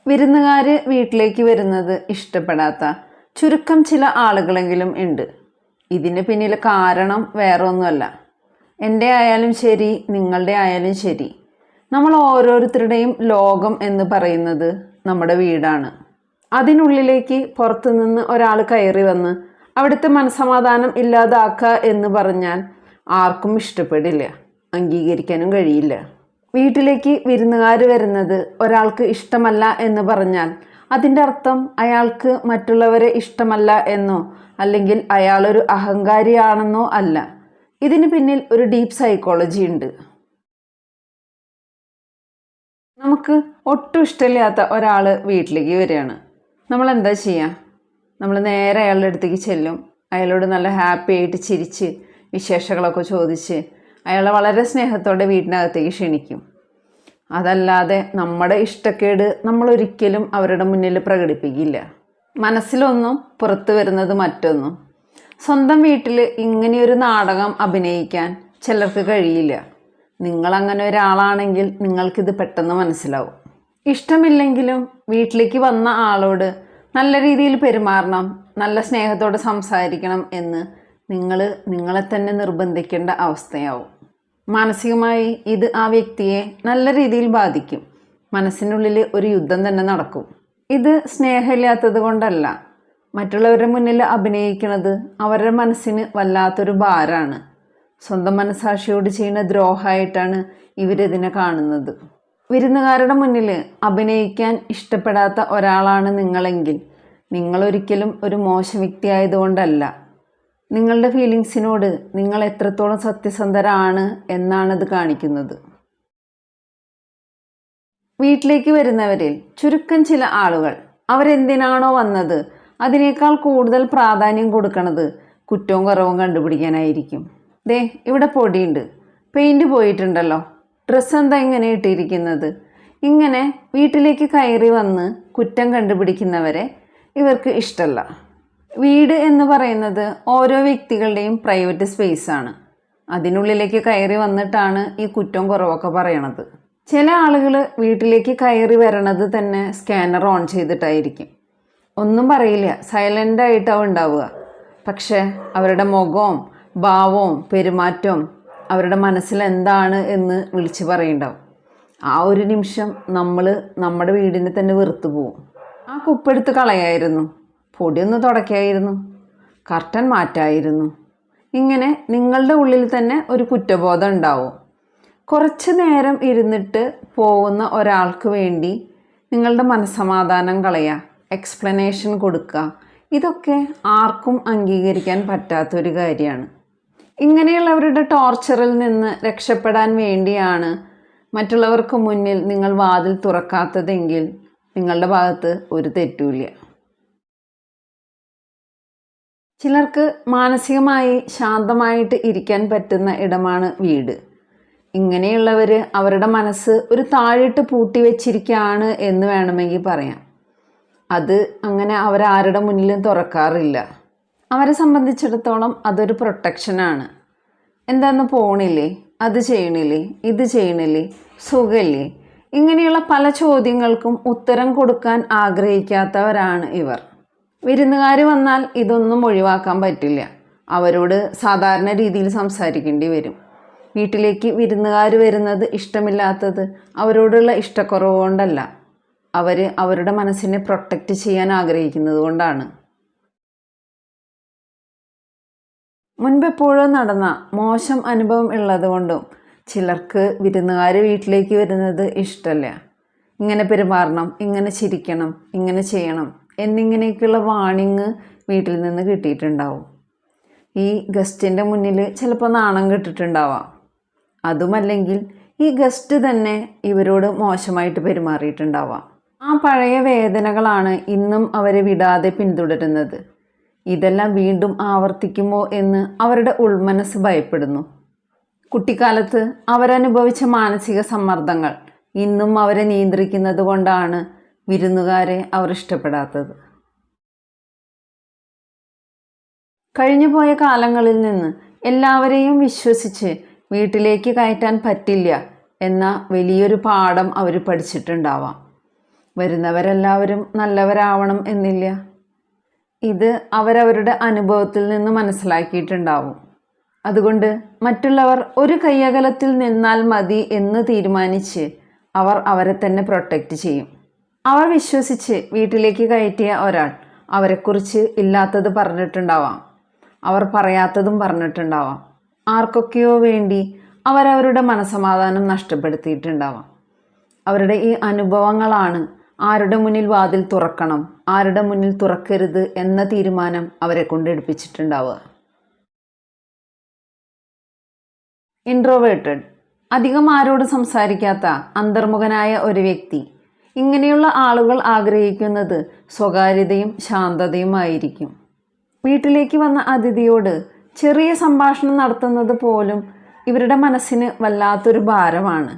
വിരുന്നുകാർ വീട്ടിലേക്ക് വരുന്നത് ഇഷ്ടപ്പെടാത്ത ചുരുക്കം ചില ആളുകളെങ്കിലും ഉണ്ട്. ഇതിന് പിന്നിൽ കാരണം വേറെ ഒന്നുമല്ല. എൻ്റെ ആയാലും ശരി, നിങ്ങളുടെ ആയാലും ശരി, നമ്മൾ ഓരോരുത്തരുടെയും ലോകം എന്ന് പറയുന്നത് നമ്മുടെ വീടാണ്. അതിനുള്ളിലേക്ക് പുറത്തുനിന്ന് ഒരാൾ കയറി വന്ന് അവിടുത്തെ മനസ്സമാധാനം ഇല്ലാതാക്കുക എന്ന് പറഞ്ഞാൽ ആർക്കും ഇഷ്ടപ്പെടില്ല, അംഗീകരിക്കാനും കഴിയില്ല. വീട്ടിലേക്ക് വിരുന്നുകാർ വരുന്നത് ഒരാൾക്ക് ഇഷ്ടമല്ല എന്ന് പറഞ്ഞാൽ അതിൻ്റെ അർത്ഥം അയാൾക്ക് മറ്റുള്ളവരെ ഇഷ്ടമല്ല എന്നോ അല്ലെങ്കിൽ അയാളൊരു അഹങ്കാരിയാണെന്നോ അല്ല. ഇതിന് പിന്നിൽ ഒരു ഡീപ്പ് സൈക്കോളജി ഉണ്ട്. നമുക്ക് ഒട്ടും ഇഷ്ടമില്ലാത്ത ഒരാൾ വീട്ടിലേക്ക് വരികയാണ്. നമ്മൾ എന്താ ചെയ്യുക? നമ്മൾ നേരെ അയാളുടെ അടുത്തേക്ക് ചെല്ലും. അയാളോട് നല്ല ഹാപ്പി ആയിട്ട് ചിരിച്ച് വിശേഷങ്ങളൊക്കെ ചോദിച്ച് അയാളെ വളരെ സ്നേഹത്തോടെ വീട്ടിനകത്തേക്ക് ക്ഷണിക്കും. അതല്ലാതെ നമ്മുടെ ഇഷ്ടക്കേട് നമ്മളൊരിക്കലും അവരുടെ മുന്നിൽ പ്രകടിപ്പിക്കില്ല. മനസ്സിലൊന്നും പുറത്തു വരുന്നത് മറ്റൊന്നും. സ്വന്തം വീട്ടിൽ ഇങ്ങനെയൊരു നാടകം അഭിനയിക്കാൻ ചിലർക്ക് കഴിയില്ല. നിങ്ങളങ്ങനെ ഒരാളാണെങ്കിൽ നിങ്ങൾക്കിത് പെട്ടെന്ന് മനസ്സിലാവും. ഇഷ്ടമില്ലെങ്കിലും വീട്ടിലേക്ക് വന്ന ആളോട് നല്ല രീതിയിൽ പെരുമാറണം, നല്ല സ്നേഹത്തോടെ സംസാരിക്കണം എന്ന് നിങ്ങളെ തന്നെ നിർബന്ധിക്കേണ്ട അവസ്ഥയാവും. മാനസികമായി ഇത് ആ വ്യക്തിയെ നല്ല രീതിയിൽ ബാധിക്കും. മനസ്സിനുള്ളിൽ ഒരു യുദ്ധം തന്നെ നടക്കും. ഇത് സ്നേഹമില്ലാത്തത് കൊണ്ടല്ല, മറ്റുള്ളവരുടെ മുന്നിൽ അഭിനയിക്കുന്നത് അവരുടെ മനസ്സിന് വല്ലാത്തൊരു ഭാരമാണ്. സ്വന്തം മനസ്സാക്ഷിയോട് ചെയ്യുന്ന ദ്രോഹമായിട്ടാണ് ഇവരിതിനെ കാണുന്നത്. വിരുന്നുകാരുടെ മുന്നിൽ അഭിനയിക്കാൻ ഇഷ്ടപ്പെടാത്ത ഒരാളാണ് നിങ്ങളെങ്കിൽ നിങ്ങളൊരിക്കലും ഒരു മോശം വ്യക്തി ആയതുകൊണ്ടല്ല, നിങ്ങളുടെ ഫീലിങ്സിനോട് നിങ്ങൾ എത്രത്തോളം സത്യസന്ധരാണ് എന്നാണിത് കാണിക്കുന്നത്. വീട്ടിലേക്ക് വരുന്നവരിൽ ചുരുക്കം ചില ആളുകൾ അവരെന്തിനാണോ വന്നത് അതിനേക്കാൾ കൂടുതൽ പ്രാധാന്യം കൊടുക്കുന്നത് കുറ്റവും കുറവും കണ്ടുപിടിക്കാനായിരിക്കും. ദേ, ഇവിടെ പൊടിയുണ്ട്, പെയിൻറ് പോയിട്ടുണ്ടല്ലോ, ഡ്രസ്സ് എന്താ ഇങ്ങനെ ഇട്ടിരിക്കുന്നത്, ഇങ്ങനെ വീട്ടിലേക്ക് കയറി വന്ന് കുറ്റം കണ്ടുപിടിക്കുന്നവരെ ഇവർക്ക് ഇഷ്ടമല്ല. വീട് എന്ന് പറയുന്നത് ഓരോ വ്യക്തികളുടെയും പ്രൈവറ്റ് സ്പേസാണ്. അതിനുള്ളിലേക്ക് കയറി വന്നിട്ടാണ് ഈ കുറ്റം കുറവൊക്കെ പറയണത്. ചില ആളുകൾ വീട്ടിലേക്ക് കയറി വരണത് തന്നെ സ്കാനർ ഓൺ ചെയ്തിട്ടായിരിക്കും. ഒന്നും പറയില്ല, സൈലൻ്റായിട്ടാവും ഉണ്ടാവുക. പക്ഷേ അവരുടെ മുഖവും ഭാവവും പെരുമാറ്റവും അവരുടെ മനസ്സിൽ എന്താണ് എന്ന് വിളിച്ച് പറയുണ്ടാവും. ആ ഒരു നിമിഷം നമ്മൾ നമ്മുടെ വീടിനെ തന്നെ വെറുത്തു പോവും. ആ കുപ്പെടുത്ത് കളയായിരുന്നു, പൊടിയൊന്ന് തുടയ്ക്കായിരുന്നു, കർട്ടൻ മാറ്റായിരുന്നു. ഇങ്ങനെ നിങ്ങളുടെ ഉള്ളിൽ തന്നെ ഒരു കുറ്റബോധം ഉണ്ടാവും. കുറച്ച് നേരം ഇരുന്നിട്ട് പോകുന്ന ഒരാൾക്ക് വേണ്ടി നിങ്ങളുടെ മനസ്സമാധാനം കളയുക, എക്സ്പ്ലനേഷൻ കൊടുക്കുക, ഇതൊക്കെ ആർക്കും അംഗീകരിക്കാൻ പറ്റാത്തൊരു കാര്യമാണ്. ഇങ്ങനെയുള്ളവരുടെ ടോർച്ചറിൽ നിന്ന് രക്ഷപ്പെടാൻ വേണ്ടിയാണ് മറ്റുള്ളവർക്ക് മുന്നിൽ നിങ്ങൾ വാതിൽ തുറക്കാത്തതെങ്കിൽ നിങ്ങളുടെ ഭാഗത്ത് ഒരു തെറ്റുമില്ല. ചിലർക്ക് മാനസികമായി ശാന്തമായിട്ട് ഇരിക്കാൻ പറ്റുന്ന ഇടമാണ് വീട്. ഇങ്ങനെയുള്ളവർ അവരുടെ മനസ്സ് ഒരു താഴിട്ട് പൂട്ടി വെച്ചിരിക്കുകയാണ് എന്ന് വേണമെങ്കിൽ പറയാം. അത് അങ്ങനെ അവരാരുടെ മുന്നിലും തുറക്കാറില്ല. അവരെ സംബന്ധിച്ചിടത്തോളം അതൊരു പ്രൊട്ടക്ഷനാണ്. എന്താന്ന് പോണില്ലേ, അത് ചെയ്യണില്ലേ, ഇത് ചെയ്യണില്ലേ, സുഖമില്ലേ, ഇങ്ങനെയുള്ള പല ചോദ്യങ്ങൾക്കും ഉത്തരം കൊടുക്കാൻ ആഗ്രഹിക്കാത്തവരാണ് ഇവർ. വിരുന്നുകാർ വന്നാൽ ഇതൊന്നും ഒഴിവാക്കാൻ പറ്റില്ല. അവരോട് സാധാരണ രീതിയിൽ സംസാരിക്കേണ്ടി വരും. വീട്ടിലേക്ക് വിരുന്നുകാർ വരുന്നത് ഇഷ്ടമില്ലാത്തത് അവരോടുള്ള ഇഷ്ടക്കുറവ് കൊണ്ടല്ല, അവരുടെ മനസ്സിനെ പ്രൊട്ടക്റ്റ് ചെയ്യാൻ ആഗ്രഹിക്കുന്നത് കൊണ്ടാണ്. മുൻപെപ്പോഴോ നടന്ന മോശം അനുഭവം ഉള്ളതുകൊണ്ടും ചിലർക്ക് വിരുന്നുകാർ വീട്ടിലേക്ക് വരുന്നത് ഇഷ്ടമല്ല. ഇങ്ങനെ പെരുമാറണം, ഇങ്ങനെ ചിരിക്കണം, ഇങ്ങനെ ചെയ്യണം എന്നിങ്ങനെയൊക്കെയുള്ള വാണിങ് വീട്ടിൽ നിന്ന് കിട്ടിയിട്ടുണ്ടാവും. ഈ ഗസ്റ്റിൻ്റെ മുന്നിൽ ചിലപ്പോൾ നാണം കെട്ടിട്ടുണ്ടാവാം. അതുമല്ലെങ്കിൽ ഈ ഗസ്റ്റ് തന്നെ ഇവരോട് മോശമായിട്ട് പെരുമാറിയിട്ടുണ്ടാവാം. ആ പഴയ വേദനകളാണ് ഇന്നും അവരെ വിടാതെ പിന്തുടരുന്നത്. ഇതെല്ലാം വീണ്ടും ആവർത്തിക്കുമോ എന്ന് അവരുടെ ഉൾമനസ്സ് ഭയപ്പെടുന്നു. കുട്ടിക്കാലത്ത് അവരനുഭവിച്ച മാനസിക സമ്മർദ്ദങ്ങൾ ഇന്നും അവരെ നിയന്ത്രിക്കുന്നത് കൊണ്ടാണ് വിരുന്നുകാരെ അവർ ഇഷ്ടപ്പെടാത്തത്. കഴിഞ്ഞുപോയ കാലങ്ങളിൽ നിന്ന് എല്ലാവരെയും വിശ്വസിച്ച് വീട്ടിലേക്ക് കയറ്റാൻ പറ്റില്ല എന്ന വലിയൊരു പാഠം അവർ പഠിച്ചിട്ടുണ്ടാവാം. വരുന്നവരെല്ലാവരും നല്ലവരാവണം എന്നില്ല. ഇത് അവരവരുടെ അനുഭവത്തിൽ നിന്ന് മനസ്സിലാക്കിയിട്ടുണ്ടാവും. അതുകൊണ്ട് മറ്റുള്ളവർ ഒരു കയ്യകലത്തിൽ നിന്നാൽ മതി എന്ന് തീരുമാനിച്ച് അവർ അവരെ തന്നെ പ്രൊട്ടക്റ്റ് ചെയ്യും. അവർ വിശ്വസിച്ച് വീട്ടിലേക്ക് കയറ്റിയ ഒരാൾ അവരെക്കുറിച്ച് ഇല്ലാത്തത് പറഞ്ഞിട്ടുണ്ടാവാം, അവർ പറയാത്തതും പറഞ്ഞിട്ടുണ്ടാവാം. ആർക്കൊക്കെയോ വേണ്ടി അവരവരുടെ മനസ്സമാധാനം നഷ്ടപ്പെടുത്തിയിട്ടുണ്ടാവാം. അവരുടെ ഈ അനുഭവങ്ങളാണ് ആരുടെ മുന്നിൽ വാതിൽ തുറക്കണം, ആരുടെ മുന്നിൽ തുറക്കരുത് എന്ന തീരുമാനം അവരെ കൊണ്ട് എടുപ്പിച്ചിട്ടുണ്ടാവുക. ഇൻട്രോവേർട്ടഡ്, അധികം ആരോടും സംസാരിക്കാത്ത അന്തർമുഖനായ ഒരു വ്യക്തി. ഇങ്ങനെയുള്ള ആളുകൾ ആഗ്രഹിക്കുന്നത് സ്വകാര്യതയും ശാന്തതയുമായിരിക്കും. വീട്ടിലേക്ക് വന്ന അതിഥിയോട് ചെറിയ സംഭാഷണം നടത്തുന്നത് പോലും ഇവരുടെ മനസ്സിന് വല്ലാത്തൊരു ഭാരമാണ്.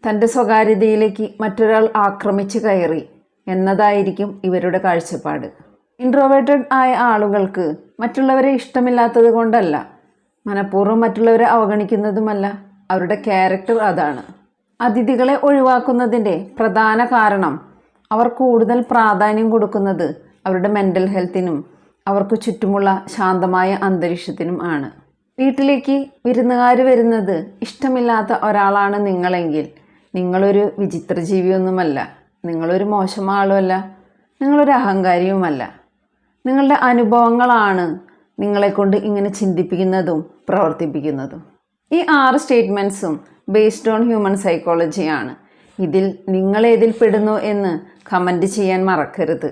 തൻ്റെ സ്വകാര്യതയിലേക്ക് മറ്റൊരാൾ ആക്രമിച്ച് കയറി എന്നതായിരിക്കും ഇവരുടെ കാഴ്ചപ്പാട്. ഇൻട്രോവേർട്ടഡ് ആയ ആളുകൾക്ക് മറ്റുള്ളവരെ ഇഷ്ടമില്ലാത്തത് കൊണ്ടല്ല, മനഃപൂർവ്വം മറ്റുള്ളവരെ അവഗണിക്കുന്നതുമല്ല, അവരുടെ ക്യാരക്ടർ അതാണ്. അതിഥികളെ ഒഴിവാക്കുന്നതിൻ്റെ പ്രധാന കാരണം അവർ കൂടുതൽ പ്രാധാന്യം കൊടുക്കുന്നത് അവരുടെ മെൻ്റൽ ഹെൽത്തിനും അവർക്ക് ചുറ്റുമുള്ള ശാന്തമായ അന്തരീക്ഷത്തിനും ആണ്. വീട്ടിലേക്ക് വിരുന്നുകാർ വരുന്നത് ഇഷ്ടമില്ലാത്ത ഒരാളാണ് നിങ്ങളെങ്കിൽ നിങ്ങളൊരു വിചിത്ര ജീവിയൊന്നുമല്ല, നിങ്ങളൊരു മോശം ആളുമല്ല, നിങ്ങളൊരു അഹങ്കാരിയുമല്ല. നിങ്ങളുടെ അനുഭവങ്ങളാണ് നിങ്ങളെക്കൊണ്ട് ഇങ്ങനെ ചിന്തിപ്പിക്കുന്നതും പ്രവർത്തിപ്പിക്കുന്നതും. ഈ 6 സ്റ്റേറ്റ്മെൻറ്റ്സും ബേസ്ഡ് ഓൺ ഹ്യൂമൻ സൈക്കോളജിയാണ്. ഇതിൽ നിങ്ങളേതിൽ പെടുന്നു എന്ന് കമൻറ്റ് ചെയ്യാൻ മറക്കരുത്.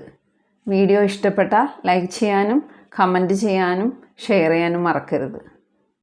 വീഡിയോ ഇഷ്ടപ്പെട്ടാൽ ലൈക്ക് ചെയ്യാനും കമൻറ്റ് ചെയ്യാനും ഷെയർ ചെയ്യാനും മറക്കരുത്.